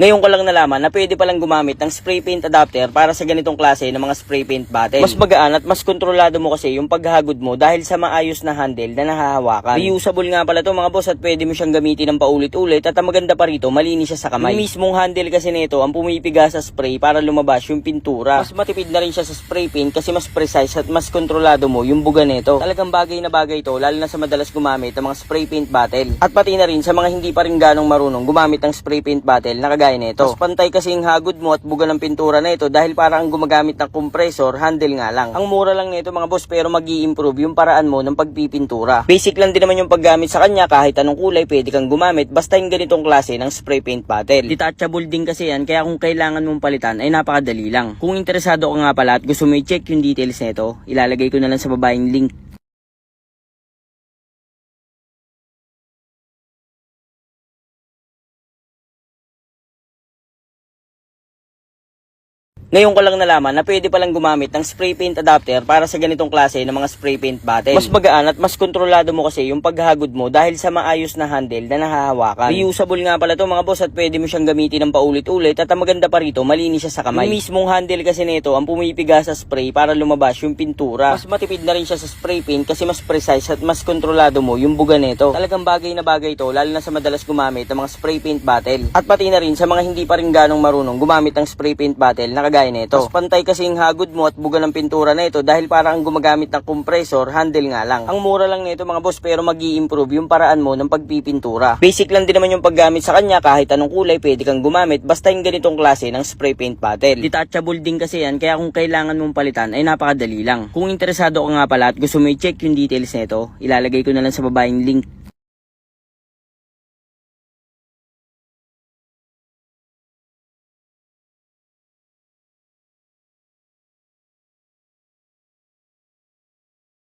Ngayon ko lang nalaman na pwede palang gumamit ng spray paint adapter para sa ganitong klase ng mga spray paint bottle. Mas magaan at mas kontrolado mo kasi yung paghagod mo dahil sa maayos na handle na nahahawakan. Reusable nga pala to mga boss at pwede mo siyang gamitin ng paulit-ulit at ang maganda pa rito, malinis siya sa kamay. Yung mismong handle kasi nito ang pumipiga sa spray para lumabas yung pintura. Mas matipid na rin siya sa spray paint kasi mas precise at mas kontrolado mo yung buga nito. Talagang bagay na bagay to lalo na sa madalas gumamit ng mga spray paint bottle. At pati na rin sa mga hindi pa rin ganong marunong gumamit ng spray paint bottle na kagaya nito. Mas pantay kasi yung hagod mo at buga ng pintura na ito dahil parang gumagamit ng compressor, handle nga lang. Ang mura lang nito mga boss pero mag-i-improve yung paraan mo ng pagpipintura. Basic lang din naman yung paggamit sa kanya, kahit anong kulay pwede kang gumamit basta yung ganitong klase ng spray paint bottle. Detachable din kasi yan kaya kung kailangan mong palitan ay napakadali lang. Kung interesado ka nga pala at gusto mo i-check yung details nito, ilalagay ko na lang sa baba yung link. Ngayon ko lang nalaman na pwede palang gumamit ng spray paint adapter para sa ganitong klase ng mga spray paint bottle. Mas magaan at mas kontrolado mo kasi yung paghagod mo dahil sa maayos na handle na nahahawakan. Reusable nga pala to mga boss at pwede mo siyang gamitin ng paulit-ulit at ang maganda pa rito, malinis siya sa kamay. Yung mismong handle kasi nito ang pumipiga sa spray para lumabas yung pintura. Mas matipid na rin siya sa spray paint kasi mas precise at mas kontrolado mo yung buga nito. Talagang bagay na bagay to lalo na sa madalas gumamit ng mga spray paint bottle. At pati na rin sa mga hindi pa rin ganong marunong gumamit ng spray paint bottle na kagaya nito. Mas pantay kasi yung hagod mo at buga ng pintura na ito dahil parang gumagamit ng compressor, handle nga lang. Ang mura lang nito mga boss pero mag-i-improve yung paraan mo ng pagpipintura. Basic lang din naman yung paggamit sa kanya, kahit anong kulay pwede kang gumamit basta yung ganitong klase ng spray paint bottle. Detachable din kasi yan kaya kung kailangan mong palitan ay napakadali lang. Kung interesado ka nga pala at gusto mo i-check yung details nito, ilalagay ko na lang sa baba yung link.